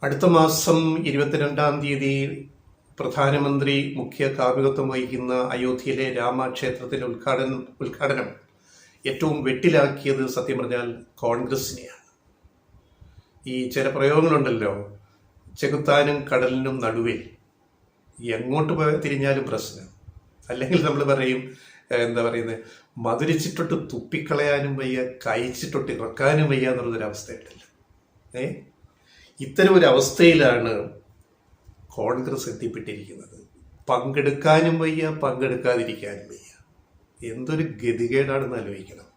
അടുത്ത മാസം 22-ാം തീയതി പ്രധാനമന്ത്രി മുഖ്യ കാർമ്മികത്വം വഹിക്കുന്ന അയോധ്യയിലെ രാമക്ഷേത്രത്തിലെ ഉദ്ഘാടനം ഏറ്റവും വെട്ടിലാക്കിയത് സത്യം പറഞ്ഞാൽ കോൺഗ്രസിനെയാണ്. ഈ ചില പ്രയോഗങ്ങളുണ്ടല്ലോ, ചെകുത്താനും കടലിനും നടുവിൽ, എങ്ങോട്ട് തിരിഞ്ഞാലും പ്രശ്നം. അല്ലെങ്കിൽ നമ്മൾ പറയും, എന്താ പറയുന്നത്, മധുരിച്ചിട്ടൊട്ട് തുപ്പിക്കളയാനും വയ്യ, കഴിച്ചിട്ടൊട്ട് ഇറക്കാനും വയ്യ എന്നുള്ളൊരവസ്ഥയുണ്ടല്ലോ. ഇത്തരം ഒരു അവസ്ഥയിലാണ് കോൺഗ്രസ് എത്തിപ്പെട്ടിരിക്കുന്നത്. പങ്കെടുക്കാനും വയ്യ, പങ്കെടുക്കാതിരിക്കാനും വയ്യ. എന്തൊരു ഗതികേടാണെന്ന് ആലോചിക്കണം.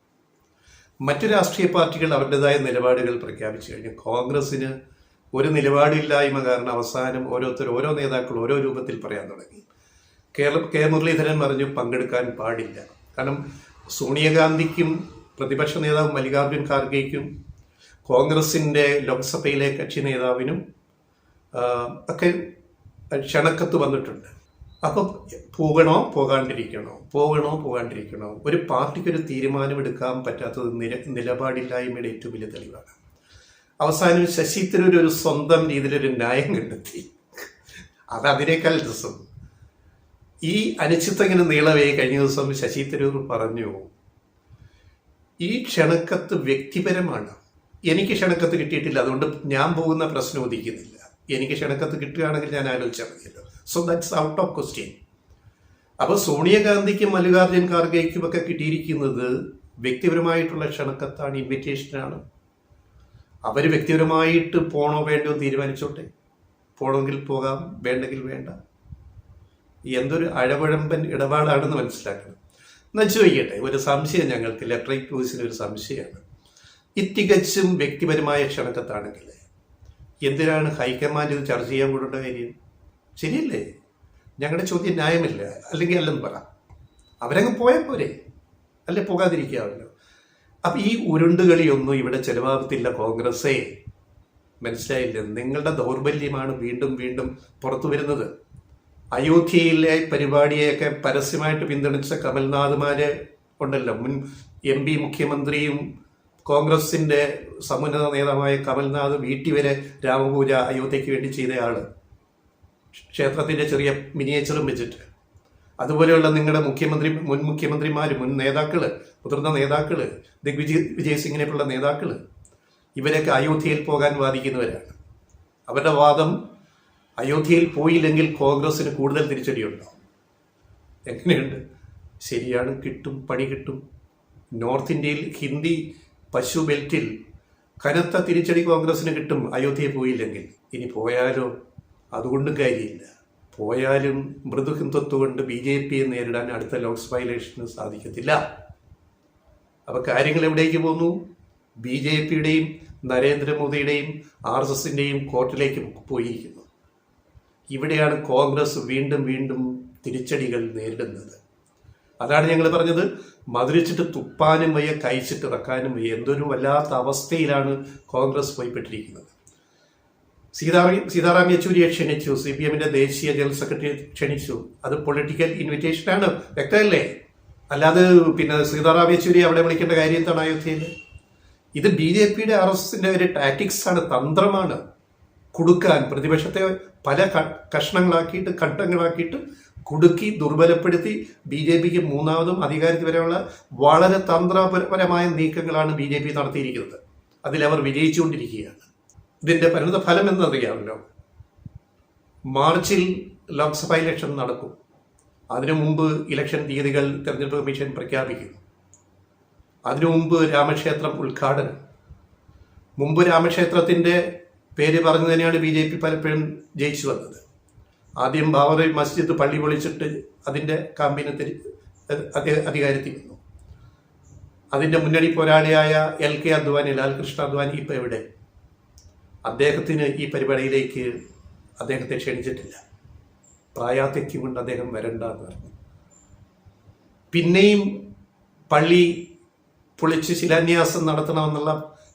മറ്റു രാഷ്ട്രീയ പാർട്ടികൾ അവരുടേതായ നിലപാടുകൾ പ്രഖ്യാപിച്ചു കഴിഞ്ഞു. കോൺഗ്രസിന് ഒരു നിലപാടില്ലായ്മ കാരണം അവസാനം ഓരോ നേതാക്കൾ ഓരോ രൂപത്തിൽ പറയാൻ തുടങ്ങി. കെ മുരളീധരൻ പറഞ്ഞു പങ്കെടുക്കാൻ പാടില്ല. കാരണം സോണിയാഗാന്ധിക്കും പ്രതിപക്ഷ നേതാവ് മല്ലികാർജുൻ ഖാർഗെയ്ക്കും കോൺഗ്രസിൻ്റെ ലോക്സഭയിലെ കക്ഷി നേതാവിനും ഒക്കെ ക്ഷണക്കത്ത് വന്നിട്ടുണ്ട്. അപ്പം പോകണോ പോകാണ്ടിരിക്കണോ ഒരു പാർട്ടിക്കൊരു തീരുമാനമെടുക്കാൻ പറ്റാത്തത് നിലപാടില്ലായ്മയുടെ ഏറ്റവും വലിയ തെളിവാണ്. അവസാനം ശശി തരൂർ ഒരു സ്വന്തം രീതിയിലൊരു ന്യായം കണ്ടെത്തി. അതിനേക്കാൾ രസം, ഈ അനിശ്ചിതം ഇങ്ങനെ നീളവേ കഴിഞ്ഞ ദിവസം ശശി തരൂർ പറഞ്ഞു, ഈ ക്ഷണക്കത്ത് വ്യക്തിപരമാണ്. എനിക്ക് ക്ഷണക്കത്ത് കിട്ടിയിട്ടില്ല, അതുകൊണ്ട് ഞാൻ പോകുന്ന പ്രശ്നം ഉദിക്കുന്നില്ല. എനിക്ക് ക്ഷണക്കത്ത് കിട്ടുകയാണെങ്കിൽ ഞാൻ ആലോചിച്ചാൽ മതിയല്ലോ. So that's out of question. അപ്പോൾ സോണിയാഗാന്ധിക്കും മല്ലികാർജുൻ ഖാർഗെയ്ക്കും ഒക്കെ കിട്ടിയിരിക്കുന്നത് വ്യക്തിപരമായിട്ടുള്ള ക്ഷണക്കത്താണ്, ഇൻവിറ്റേഷനാണ്. അവർ വ്യക്തിപരമായിട്ട് പോണോ വേണ്ടോ തീരുമാനിച്ചോട്ടെ. പോണമെങ്കിൽ പോകാം, വേണ്ടെങ്കിൽ വേണ്ട. എന്തൊരു അഴകുഴമ്പൻ ഇടപാടാണെന്ന് മനസ്സിലാക്കണം. എന്നാൽ ചോദിക്കട്ടെ, ഒരു സംശയം ഞങ്ങൾക്ക് ലെഫ്റ്റ് വോയിസിന് ഒരു സംശയമാണ്. തികച്ചും വ്യക്തിപരമായ ക്ഷണക്കത്താണെങ്കിൽ എന്തിനാണ് ഹൈക്കമാൻഡ് ഇത് ചർച്ച ചെയ്യാൻ കൂടേണ്ട കാര്യം? ശരിയല്ലേ? ഞങ്ങളുടെ ചോദ്യം ന്യായമില്ല. അല്ലെങ്കിൽ അല്ലെന്ന് പറ, അവരങ്ങ് പോയാൽ പോരെ, അല്ലെ പോകാതിരിക്കാമല്ലോ. അപ്പം ഈ ഉരുണ്ടുകളിയൊന്നും ഇവിടെ ചെലവാകത്തില്ല കോൺഗ്രസ്സേ. മനസ്സിലായില്ല? നിങ്ങളുടെ ദൗർബല്യമാണ് വീണ്ടും വീണ്ടും പുറത്തു വരുന്നത്. അയോധ്യയിലെ പരിപാടിയെയൊക്കെ പരസ്യമായിട്ട് പിന്തുണച്ച കമൽനാഥുമാര് ഉണ്ടല്ലോ, മുൻ MP മുഖ്യമന്ത്രിയും കോൺഗ്രസിന്റെ സമുന്നത നേതാവായ കമൽനാഥ് വീട്ടിൽ വരെ രാമപൂജ അയോധ്യയ്ക്ക് വേണ്ടി ചെയ്തയാള്, ക്ഷേത്രത്തിന്റെ ചെറിയ മിനിയേച്ചറും വെച്ചിട്ട്. അതുപോലെയുള്ള നിങ്ങളുടെ മുൻ മുഖ്യമന്ത്രിമാര്, മുൻ നേതാക്കള്, മുതിർന്ന നേതാക്കള്, വിജയ് സിംഗിനെപ്പോലുള്ള നേതാക്കള്, ഇവരൊക്കെ അയോധ്യയിൽ പോകാൻ വാദിക്കുന്നവരാണ്. അവരുടെ വാദം, അയോധ്യയിൽ പോയില്ലെങ്കിൽ കോൺഗ്രസിന് കൂടുതൽ തിരിച്ചടിയുണ്ടാവും. എങ്ങനെയുണ്ട്? ശരിയാണ്, കിട്ടും, പണി കിട്ടും. നോർത്ത് ഇന്ത്യയിൽ ഹിന്ദി പശു ബെൽറ്റിൽ കനത്ത തിരിച്ചടി കോൺഗ്രസിന് കിട്ടും അയോധ്യയിൽ പോയില്ലെങ്കിൽ. ഇനി പോയാലോ? അതുകൊണ്ടും കാര്യമില്ല. പോയാലും മൃദു ഹിന്ദുത്വം കൊണ്ട് BJPയെ നേരിടാൻ അടുത്ത ലോക്സഭ ഇലക്ഷന് സാധിക്കത്തില്ല. അപ്പോൾ കാര്യങ്ങൾ എവിടേക്ക് പോകുന്നു? BJPയുടെയും നരേന്ദ്രമോദിയുടെയും RSSന്റെയും കോർട്ടിലേക്ക് പോയിരിക്കുന്നു. ഇവിടെയാണ് കോൺഗ്രസ് വീണ്ടും വീണ്ടും തിരിച്ചടികൾ നേരിടുന്നത്. അതാണ് ഞങ്ങൾ പറഞ്ഞത്, മധുരിച്ചിട്ട് തുപ്പാനും വയ്യ, കഴിച്ചിട്ട് ഇറക്കാനും വയ്യ. എന്തൊരു വല്ലാത്ത അവസ്ഥയിലാണ് കോൺഗ്രസ് പോയിപ്പെട്ടിരിക്കുന്നത്. സീതാറാം യെച്ചൂരിയെ ക്ഷണിച്ചു, CPMന്റെ ദേശീയ ജനറൽ സെക്രട്ടറി ക്ഷണിച്ചു. അത് പൊളിറ്റിക്കൽ ഇൻവിറ്റേഷനാണ്, വ്യക്തമല്ലേ? അല്ലാതെ പിന്നെ സീതാറാം യെച്ചൂരിയെ അവിടെ വിളിക്കേണ്ട കാര്യം എന്താണ് അയോധ്യയിൽ? ഇത് BJPയുടെ RSSന്റെ ഒരു ടാക്ടിക്സ് ആണ്, തന്ത്രമാണ്. കുടുക്കാൻ, പ്രതിപക്ഷത്തെ പല കഷ്ണങ്ങളാക്കിയിട്ട് ഘട്ടങ്ങളാക്കിയിട്ട് കുടുക്കി ദുർബലപ്പെടുത്തി BJPക്ക് മൂന്നാമതും അധികാരത്തിൽ വരെയുള്ള വളരെ തന്ത്രപരമായ നീക്കങ്ങളാണ് BJP നടത്തിയിരിക്കുന്നത്. അതിലവർ വിജയിച്ചുകൊണ്ടിരിക്കുകയാണ്. ഇതിൻ്റെ പരിണിത ഫലം എന്നറിയാമല്ലോ. മാർച്ചിൽ ലോക്സഭ ഇലക്ഷൻ നടക്കും. അതിനു മുമ്പ് ഇലക്ഷൻ തീയതികൾ തെരഞ്ഞെടുപ്പ് കമ്മീഷൻ പ്രഖ്യാപിക്കും. അതിനു മുമ്പ് രാമക്ഷേത്രം ഉദ്ഘാടനം. മുമ്പ് രാമക്ഷേത്രത്തിൻ്റെ പേര് പറഞ്ഞു തന്നെയാണ് BJP പലപ്പോഴും ജയിച്ചു വന്നത്. ആദ്യം ബാബറി മസ്ജിദ് പള്ളി പൊളിച്ചിട്ട് അതിൻ്റെ കാമ്പിന് അധികാരത്തിൽ വന്നു. അതിൻ്റെ മുന്നണി പോരാളിയായ LK അദ്വാനി, ലാൽകൃഷ്ണ അദ്വാനി ഇപ്പോൾ എവിടെ? അദ്ദേഹത്തിന് ഈ പരിപാടിയിലേക്ക് അദ്ദേഹത്തെ ക്ഷണിച്ചിട്ടില്ല. പ്രായാധിക്യം കൊണ്ട് അദ്ദേഹം വരണ്ട എന്ന് പറഞ്ഞു. പിന്നെയും പള്ളി പൊളിച്ച് ശിലാന്യാസം നടത്തണമെന്നുള്ള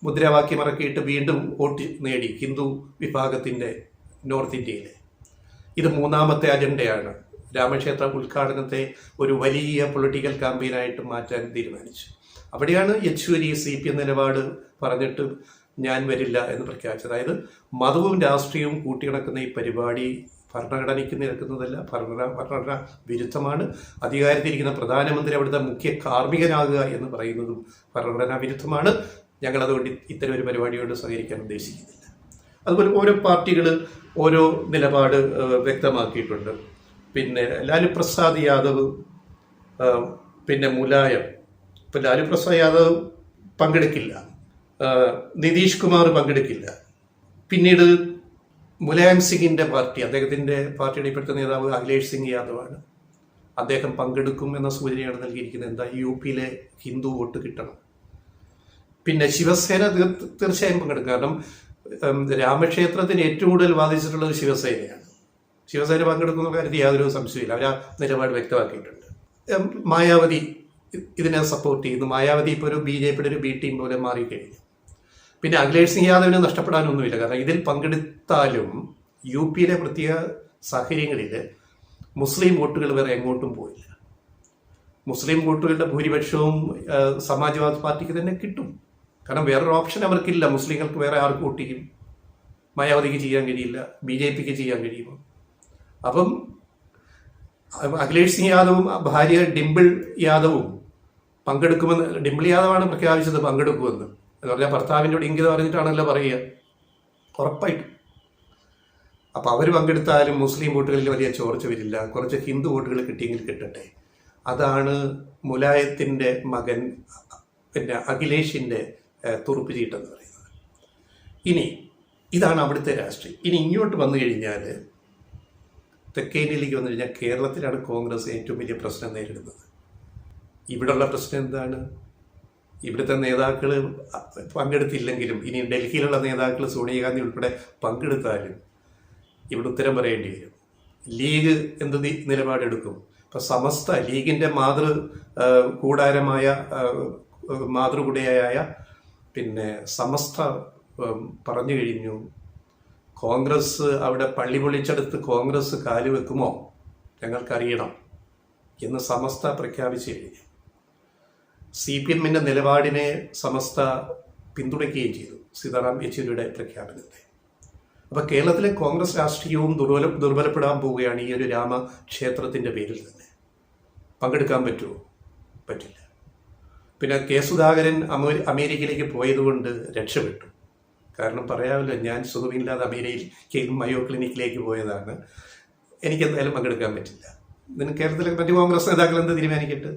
മുദ്രാവാക്യം ഇറക്കിയിട്ട് വീണ്ടും വോട്ട് നേടി ഹിന്ദു വിഭാഗത്തിൻ്റെ നോർത്ത് ഇന്ത്യയിലെ. ഇത് മൂന്നാമത്തെ അജണ്ടയാണ്. രാമക്ഷേത്ര ഉദ്ഘാടനത്തെ ഒരു വലിയ പൊളിറ്റിക്കൽ ക്യാമ്പയിനായിട്ട് മാറ്റാൻ തീരുമാനിച്ചു. അവിടെയാണ് യെച്ചൂരി CPM നിലപാട് പറഞ്ഞിട്ട് ഞാൻ വരില്ല എന്ന് പ്രഖ്യാപിച്ചത്. അതായത് മതവും രാഷ്ട്രീയവും കൂട്ടിയിണക്കുന്ന ഈ പരിപാടി ഭരണഘടനയ്ക്ക് നിരക്കുന്നതല്ല, ഭരണഘടന വിരുദ്ധമാണ്. അധികാരത്തിരിക്കുന്ന പ്രധാനമന്ത്രി അവിടുത്തെ മുഖ്യ കാർമ്മികനാകുക എന്ന് പറയുന്നതും ഭരണഘടനാ വിരുദ്ധമാണ്. ഞങ്ങളതുകൊണ്ട് ഇത്തരം ഒരു പരിപാടിയോട് സഹകരിക്കാൻ ഉദ്ദേശിക്കുന്നില്ല. അതുപോലെ ഓരോ പാർട്ടികൾ ഓരോ നിലപാട് വ്യക്തമാക്കിയിട്ടുണ്ട്. പിന്നെ ലാലു പ്രസാദ് യാദവ്, പിന്നെ മുലായം. ഇപ്പം ലാലു പ്രസാദ് യാദവ് പങ്കെടുക്കില്ല, നിതീഷ് കുമാർ പങ്കെടുക്കില്ല. പിന്നീട് മുലായം സിംഗിൻ്റെ പാർട്ടി, അദ്ദേഹത്തിൻ്റെ പാർട്ടിയുടെ ഇപ്പോഴത്തെ നേതാവ് അഖിലേഷ് സിംഗ് യാദവാണ്. അദ്ദേഹം പങ്കെടുക്കും എന്ന സൂചനയാണ് നൽകിയിരിക്കുന്നത്. എന്താ, UP-ലെ ഹിന്ദു വോട്ട് കിട്ടണം. പിന്നെ ശിവസേന തീർച്ചയായും പങ്കെടുക്കും. കാരണം രാമക്ഷേത്രത്തിന് ഏറ്റവും കൂടുതൽ ബാധിച്ചിട്ടുള്ളത് ശിവസേനയാണ്. ശിവസേന പങ്കെടുക്കുന്ന കാര്യത്തിൽ യാതൊരു സംശയമില്ല. അവർ ആ നിലപാട് വ്യക്തമാക്കിയിട്ടുണ്ട്. മായാവതി ഇതിനെ സപ്പോർട്ട് ചെയ്യുന്നു. മായാവതി ഇപ്പോൾ ഒരു BJPയുടെ ഒരു B ടീം പോലെ മാറിക്കഴിഞ്ഞു. പിന്നെ അഖിലേഷ് സിംഗ് യാദവിന് നഷ്ടപ്പെടാനൊന്നുമില്ല. കാരണം ഇതിൽ പങ്കെടുത്താലും UP-യിലെ പ്രത്യേക സാഹചര്യങ്ങളിൽ മുസ്ലിം വോട്ടുകൾ വേറെ എങ്ങോട്ടും പോയില്ല. മുസ്ലിം വോട്ടുകളുടെ ഭൂരിപക്ഷവും സമാജ്വാദി പാർട്ടിക്ക് തന്നെ കിട്ടും. കാരണം വേറൊരു ഓപ്ഷൻ അവർക്കില്ല. മുസ്ലിങ്ങൾക്ക് വേറെ ആർക്ക് വോട്ട് ചെയ്യും? മായാവതിക്ക് ചെയ്യാൻ കഴിയില്ല, BJPക്ക് ചെയ്യാൻ കഴിയുമോ? അപ്പം അഖിലേഷ് സിംഗ് യാദവും ഭാര്യ ഡിംപിൾ യാദവും പങ്കെടുക്കുമെന്ന്, ഡിംപിൾ യാദവാണ് പ്രഖ്യാപിച്ചത് പങ്കെടുക്കുമെന്ന്. എന്ന് പറഞ്ഞാൽ ഭർത്താവിൻ്റെ ഇംഗിതം പറഞ്ഞിട്ടാണല്ലോ പറയുക, ഉറപ്പായിട്ടും. അപ്പോൾ അവർ പങ്കെടുത്താലും മുസ്ലിം വോട്ടുകളിൽ വലിയ ചോർച്ച വരില്ല. കുറച്ച് ഹിന്ദു വോട്ടുകൾ കിട്ടിയെങ്കിൽ കിട്ടട്ടെ. അതാണ് മുലായത്തിൻ്റെ മകൻ പിന്നെ അഖിലേഷിൻ്റെ തുറുപ്പ് ചീട്ടെന്ന് പറയുന്നത്. ഇനി ഇതാണ് അവിടുത്തെ രാഷ്ട്രീയം. ഇനി ഇങ്ങോട്ട് വന്നു കഴിഞ്ഞാൽ, തെക്കേ ഇന്ത്യയിലേക്ക് വന്നു കഴിഞ്ഞാൽ കേരളത്തിലാണ് കോൺഗ്രസ് ഏറ്റവും വലിയ പ്രശ്നം നേരിടുന്നത്. ഇവിടെയുള്ള പ്രശ്നം എന്താണ്? ഇവിടുത്തെ നേതാക്കൾ പങ്കെടുത്തില്ലെങ്കിലും, ഇനി ഡൽഹിയിലുള്ള നേതാക്കൾ സോണിയാഗാന്ധി ഉൾപ്പെടെ പങ്കെടുത്താലും ഇവിടെ ഉത്തരം പറയേണ്ടി വരും. ലീഗ് എന്ത് നിലപാടെടുക്കും? ഇപ്പം സമസ്ത ലീഗിൻ്റെ കൂടാരമായ മാതൃകുടയായ പിന്നെ സമസ്ത പറഞ്ഞു കഴിഞ്ഞു, കോൺഗ്രസ് അവിടെ പള്ളി പൊളിച്ചെടുത്ത് കോൺഗ്രസ് കാലുവെക്കുമോ ഞങ്ങൾക്കറിയണം എന്ന് സമസ്ത പ്രഖ്യാപിച്ചു കഴിഞ്ഞു. CPM-ന്റെ നിലപാടിനെ സമസ്ത പിന്തുണയ്ക്കുകയും ചെയ്തു സീതാറാം യെച്ചൂരിയുടെ പ്രഖ്യാപനത്തെ. അപ്പോൾ കേരളത്തിലെ കോൺഗ്രസ് രാഷ്ട്രീയവും ദുർബലപ്പെടാൻ പോവുകയാണ് ഈ ഒരു രാമക്ഷേത്രത്തിൻ്റെ പേരിൽ തന്നെ. പങ്കെടുക്കാൻ പറ്റുമോ? പറ്റില്ല. പിന്നെ K. സുധാകരൻ അമേരിക്കയിലേക്ക് പോയതുകൊണ്ട് രക്ഷപ്പെട്ടു. കാരണം പറയാമല്ലോ, ഞാൻ സുഖമില്ലാതെ അമേരിക്കയിൽ മയോ ക്ലിനിക്കിലേക്ക് പോയതാണ്, എനിക്കെന്തായാലും പങ്കെടുക്കാൻ പറ്റില്ല. ഇതിന് കേരളത്തിലെ മറ്റു കോൺഗ്രസ് നേതാക്കൾ എന്ത് തീരുമാനിക്കട്ടെ?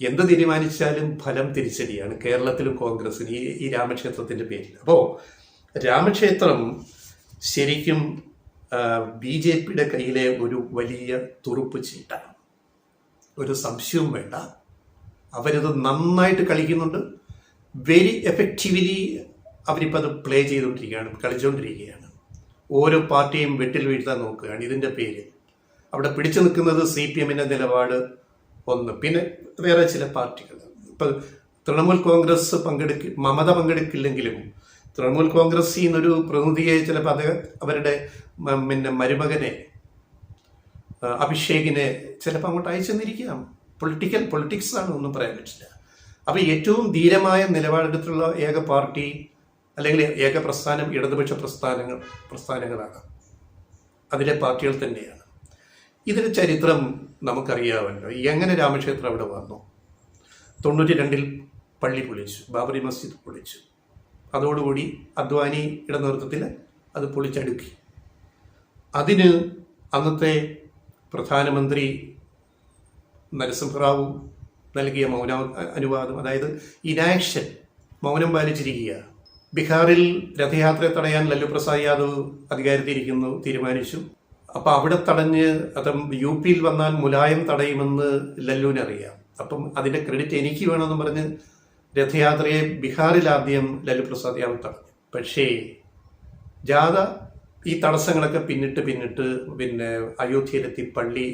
എന്ത് തീരുമാനിച്ചാലും ഫലം തിരിച്ചടിയാണ് കേരളത്തിലും കോൺഗ്രസിന് ഈ രാമക്ഷേത്രത്തിൻ്റെ പേരിൽ. അപ്പോൾ രാമക്ഷേത്രം ശരിക്കും BJPയുടെ കയ്യിലെ ഒരു വലിയ തുറുപ്പ് ചീട്ടാണ്, ഒരു സംശയവും വേണ്ട. അവരത് നന്നായിട്ട് കളിക്കുന്നുണ്ട്. വെരി എഫക്റ്റീവ്ലി അവരിപ്പോൾ അത് പ്ലേ കളിച്ചുകൊണ്ടിരിക്കുകയാണ്. ഓരോ പാർട്ടിയും വെട്ടിൽ വീഴ്ത്താൻ നോക്കുകയാണ് ഇതിൻ്റെ പേര്. അവിടെ പിടിച്ചു നിൽക്കുന്നത് CPM-ന്റെ നിലപാട് ഒന്ന്. പിന്നെ വേറെ ചില പാർട്ടികൾ, ഇപ്പം തൃണമൂൽ കോൺഗ്രസ് മമത പങ്കെടുക്കില്ലെങ്കിലും തൃണമൂൽ കോൺഗ്രസിൽ നിന്നൊരു പ്രതിനിധിയെ ചിലപ്പോൾ അവരുടെ പിന്നെ മരുമകനെ അഭിഷേകിനെ ചിലപ്പോൾ അങ്ങോട്ട് അയച്ചെന്നിരിക്കാം. പൊളിറ്റിക്സ് ആണ്, ഒന്നും പറയാൻ പറ്റില്ല. അപ്പോൾ ഏറ്റവും ധീരമായ നിലപാടെടുത്തുള്ള ഏക പാർട്ടി അല്ലെങ്കിൽ ഏക പ്രസ്ഥാനം ഇടതുപക്ഷ പ്രസ്ഥാനങ്ങളാണ്, അതിലെ പാർട്ടികൾ തന്നെയാണ്. ഇതിൻ്റെ ചരിത്രം നമുക്കറിയാമല്ലോ. എങ്ങനെ രാമക്ഷേത്രം അവിടെ വന്നു? 92-ൽ പള്ളി പൊളിച്ചു, ബാബറി മസ്ജിദ് പൊളിച്ചു. അതോടുകൂടി അദ്വാനിയുടെ നേതൃത്വത്തിൽ അത് പൊളിച്ചടുക്കി. അതിന് അന്നത്തെ പ്രധാനമന്ത്രി നരസിംഹറാവു നൽകിയ അനുവാദം, അതായത് ഇനാക്ഷൻ, മൗനം പാലിച്ചിരിക്കുക. ബീഹാറിൽ രഥയാത്രയെ തടയാൻ ലല്ലു പ്രസാദ് യാദവ് അധികാരത്തിലിരിക്കുന്നു തീരുമാനിച്ചു. അപ്പം അവിടെ തടഞ്ഞ് UP-യിൽ വന്നാൽ മുലായം തടയുമെന്ന് ലല്ലുവിനറിയാം. അപ്പം അതിൻ്റെ ക്രെഡിറ്റ് എനിക്ക് വേണമെന്ന് പറഞ്ഞ് രഥയാത്രയെ ബീഹാറിൽ ആദ്യം ലല്ലു പ്രസാദ് യാദവ് തടഞ്ഞു. പക്ഷേ ജാഥ ഈ തടസ്സങ്ങളൊക്കെ പിന്നിട്ട് പിന്നെ അയോധ്യയിലെത്തി പള്ളി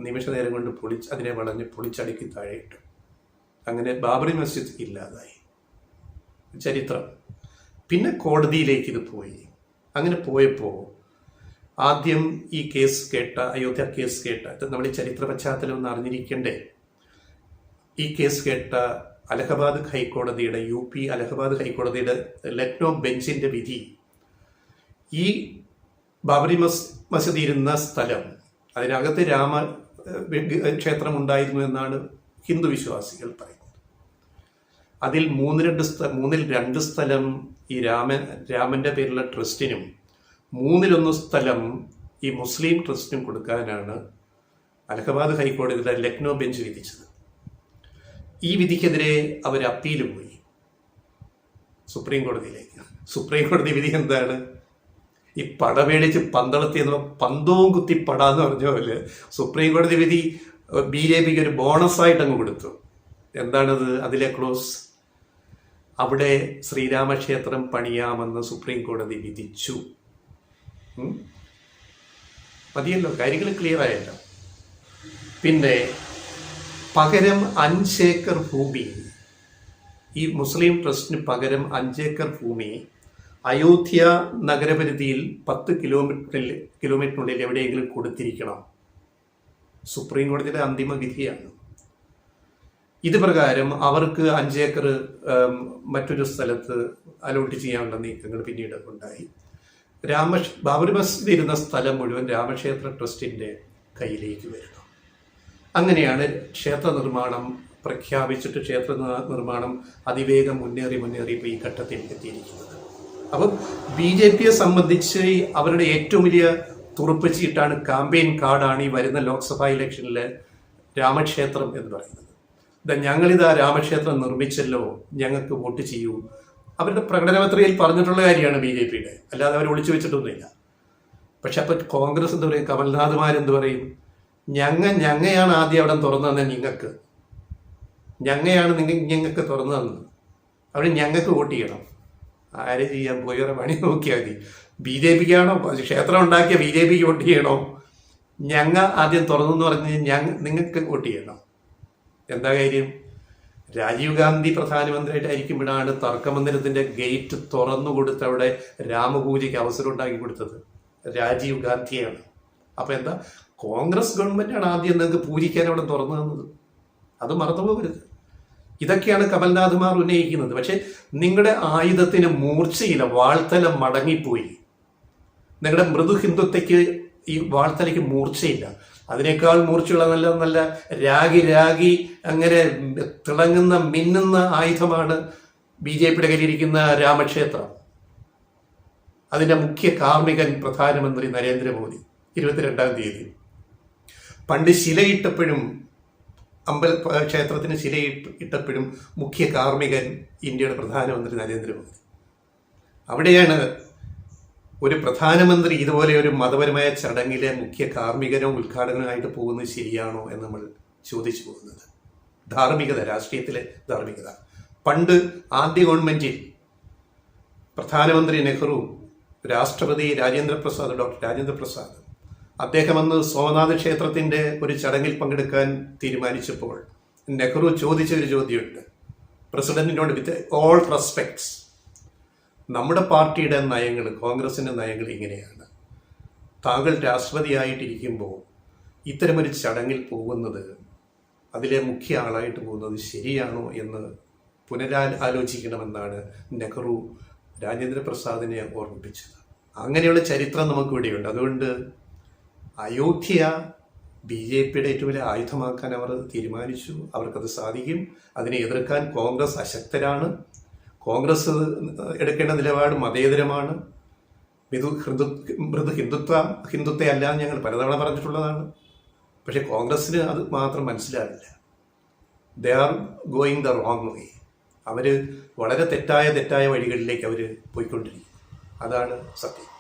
നിമിഷ നേരം കൊണ്ട് അതിനെ വളഞ്ഞ് പൊളിച്ചടുക്കി താഴെയിട്ടു. അങ്ങനെ ബാബറി മസ്ജിദ് ഇല്ലാതായി. ചരിത്രം. പിന്നെ കോടതിയിലേക്ക് ഇത് പോയി. അങ്ങനെ പോയപ്പോൾ ആദ്യം ഈ കേസ് കേട്ട, അയോധ്യ കേസ് കേട്ട, നമ്മൾ ഈ ചരിത്ര പശ്ചാത്തലം ഒന്ന് അറിഞ്ഞിരിക്കണ്ടേ. ഈ കേസ് കേട്ട അലഹബാദ് ഹൈക്കോടതിയുടെ UP അലഹബാദ് ഹൈക്കോടതിയുടെ ലക്നോ ബെഞ്ചിൻ്റെ വിധി ഈ ബാബറി മസ്ജിദ് ഇരുന്ന സ്ഥലം അതിനകത്ത് ക്ഷേത്രം ഉണ്ടായിരുന്നു എന്നാണ് ഹിന്ദു വിശ്വാസികൾ പറയുന്നത്. അതിൽ മൂന്നിൽ രണ്ട് സ്ഥലം ഈ രാമൻ്റെ പേരിലുള്ള ട്രസ്റ്റിനും 1/3 സ്ഥലം ഈ മുസ്ലിം ട്രസ്റ്റിനും കൊടുക്കാനാണ് അലഹബാദ് ഹൈക്കോടതിയുടെ ലക്നോ ബെഞ്ച് വിധിച്ചത്. ഈ വിധിക്കെതിരെ അവർ അപ്പീൽ പോയി സുപ്രീം കോടതിയിലേക്ക്. സുപ്രീം കോടതി വിധി എന്താണ്? ഈ പടമേടിച്ച് പന്തളത്തി എന്ന് പന്തവും കുത്തി പടാന്ന് പറഞ്ഞ പോലെ സുപ്രീം കോടതി വിധി BJPക്ക് ഒരു ബോണസായിട്ട് അങ്ങ് കൊടുത്തു. എന്താണത്? അതിലെ ക്ലോസ്, അവിടെ ശ്രീരാമക്ഷേത്രം പണിയാമെന്ന് സുപ്രീം കോടതി വിധിച്ചു. മതിയല്ലോ, കാര്യങ്ങൾ ക്ലിയർ ആയല്ലോ. പിന്നെ പകരം 5 ഏക്കർ ഭൂമി, ഈ മുസ്ലിം ട്രസ്റ്റിന് പകരം 5 ഏക്കർ ഭൂമി അയോധ്യ നഗരപരിധിയിൽ 10 കിലോമീറ്ററിനുള്ളിൽ എവിടെയെങ്കിലും കൊടുത്തിരിക്കണം. സുപ്രീം കോടതിയുടെ അന്തിമ വിധിയാണ്. ഇത് പ്രകാരം അവർക്ക് 5 ഏക്കർ മറ്റൊരു സ്ഥലത്ത് അലോട്ട് ചെയ്യാനുള്ള നീക്കങ്ങൾ പിന്നീട് ഉണ്ടായി. ബാബറി മസ്ജിദ് ഇരുന്ന സ്ഥലം മുഴുവൻ രാമക്ഷേത്ര ട്രസ്റ്റിൻ്റെ കയ്യിലേക്ക് വരുന്നു. അങ്ങനെയാണ് ക്ഷേത്ര നിർമ്മാണം പ്രഖ്യാപിച്ചിട്ട് ക്ഷേത്ര നിർമ്മാണം അതിവേഗം മുന്നേറി ഇപ്പോൾ ഈ ഘട്ടത്തിൽ എത്തിയിരിക്കുന്നത്. അപ്പം BJPയെ സംബന്ധിച്ച് അവരുടെ ഏറ്റവും വലിയ തുറുപ്പ് ചീട്ടാണ്, കാമ്പയിൻ കാർഡാണ് ഈ വരുന്ന ലോക്സഭാ ഇലക്ഷനിലെ രാമക്ഷേത്രം എന്ന് പറയുന്നത്. ഞങ്ങളിതാ രാമക്ഷേത്രം നിർമ്മിച്ചല്ലോ, ഞങ്ങൾക്ക് വോട്ട് ചെയ്യൂ. അവരുടെ പ്രകടനപത്രികയിൽ പറഞ്ഞിട്ടുള്ള കാര്യമാണ് BJPയുടെ, അല്ലാതെ അവർ ഒളിച്ചു വെച്ചിട്ടൊന്നുമില്ല. പക്ഷെ അപ്പം കോൺഗ്രസ് എന്ത് പറയും, കമൽനാഥുമാരെന്ത് പറയും? ഞങ്ങയാണ് ആദ്യം അവിടെ തുറന്നു തന്നെ, ഞങ്ങയാണ് ഞങ്ങൾക്ക് തുറന്നു തന്നത്, അവിടെ ഞങ്ങൾക്ക് വോട്ട് ചെയ്യണം. ആരെ ചെയ്യാൻ പോയവരെ പണി നോക്കിയാൽ മതി. BJPക്കാണോ ക്ഷേത്രം ഉണ്ടാക്കിയ BJPക്ക് വോട്ട് ചെയ്യണോ? ഞങ്ങ ആദ്യം തുറന്നു എന്ന് പറഞ്ഞ് നിങ്ങൾക്ക് വോട്ട് ചെയ്യണം. എന്താ കാര്യം? രാജീവ് ഗാന്ധി പ്രധാനമന്ത്രിയായിട്ടായിരിക്കുമ്പോഴാണ് തർക്കമന്ദിരത്തിൻ്റെ ഗേറ്റ് തുറന്നു കൊടുത്ത് അവിടെ രാമപൂജയ്ക്ക് അവസരം ഉണ്ടാക്കി കൊടുത്തത് രാജീവ് ഗാന്ധിയാണ്. അപ്പം എന്താ, കോൺഗ്രസ് ഗവൺമെൻറ്റാണ് ആദ്യം നിങ്ങൾക്ക് പൂജിക്കാൻ അവിടെ തുറന്നു തന്നത്. അത് മറന്നുപോകരുത്. ഇതൊക്കെയാണ് കമൽനാഥുമാർ ഉന്നയിക്കുന്നത്. പക്ഷെ നിങ്ങളുടെ ആയുധത്തിന് മൂർച്ചയില്ല, വാൾത്തല മടങ്ങിപ്പോയി. നിങ്ങളുടെ മൃദു ഹിന്ദുത്വയ്ക്ക് ഈ വാൾത്തലയ്ക്ക് മൂർച്ചയില്ല. അതിനേക്കാൾ മൂർച്ചയുള്ള നല്ല രാഗി അങ്ങനെ തിളങ്ങുന്ന മിന്നുന്ന ആയുധമാണ് BJPയുടെ കയ്യിലിരിക്കുന്ന രാമക്ഷേത്രം. അതിൻ്റെ മുഖ്യ കാർമ്മികൻ പ്രധാനമന്ത്രി നരേന്ദ്രമോദി 22-ാം തീയതി. പണ്ട് ശിലയിട്ടപ്പോഴും ക്ഷേത്രത്തിന് ശിലയിട്ടപ്പോഴും മുഖ്യ കാർമ്മികൻ ഇന്ത്യയുടെ പ്രധാനമന്ത്രി നരേന്ദ്രമോദി. അവിടെയാണ് ഒരു പ്രധാനമന്ത്രി ഇതുപോലെ ഒരു മതപരമായ ചടങ്ങിലെ മുഖ്യ കാർമ്മികനോ ഉദ്ഘാടകനായിട്ട് പോകുന്നത് ശരിയാണോ എന്ന് നമ്മൾ ചോദിച്ചു പോകുന്നത്. ധാർമ്മികത, രാഷ്ട്രീയത്തിലെ ധാർമ്മികത. പണ്ട് ആദ്യ ഗവൺമെന്റിൽ പ്രധാനമന്ത്രി നെഹ്റു, രാഷ്ട്രപതി ഡോക്ടർ രാജേന്ദ്ര പ്രസാദ് അദ്ദേഹം അന്ന് സോമനാഥ് ക്ഷേത്രത്തിൻ്റെ ഒരു ചടങ്ങിൽ പങ്കെടുക്കാൻ തീരുമാനിച്ചപ്പോൾ നെഹ്റു ചോദിച്ച ഒരു ചോദ്യമുണ്ട് പ്രസിഡന്റിനോട്. വിത്ത് ഓൾ റെസ്പെക്ട്സ്, നമ്മുടെ പാർട്ടിയുടെ നയങ്ങൾ, കോൺഗ്രസിൻ്റെ നയങ്ങൾ ഇങ്ങനെയാണ്. താങ്കൾ രാഷ്ട്രപതിയായിട്ടിരിക്കുമ്പോൾ ഇത്തരമൊരു ചടങ്ങിൽ പോകുന്നത്, അതിലെ മുഖ്യ ആളായിട്ട് പോകുന്നത് ശരിയാണോ എന്ന് പുനരാലോചിക്കണമെന്നാണ് നെഹ്റു രാജേന്ദ്ര പ്രസാദിനെ ഓർമ്മിപ്പിച്ചത്. അങ്ങനെയുള്ള ചരിത്രം നമുക്കിവിടെയുണ്ട്. അതുകൊണ്ട് അയോധ്യ BJPയുടെ ഏറ്റവും വലിയ ആയുധമാക്കാൻ അവർ തീരുമാനിച്ചു. അവർക്കത് സാധിക്കും. അതിനെ എതിർക്കാൻ കോൺഗ്രസ് അശക്തരാണ്. കോൺഗ്രസ് എടുക്കേണ്ട നിലപാട് മതേതരമാണ്. മൃദു ഹിന്ദുത്വത്തെ അല്ല ഞങ്ങൾ പലതവണ പറഞ്ഞിട്ടുള്ളതാണ്. പക്ഷെ കോൺഗ്രസ്സിന് അത് മാത്രം മനസ്സിലാവില്ല. They are going the wrong way. അവർ വളരെ തെറ്റായ വഴികളിലേക്ക് അവർ പോയിക്കൊണ്ടിരിക്കും. അതാണ് സത്യം.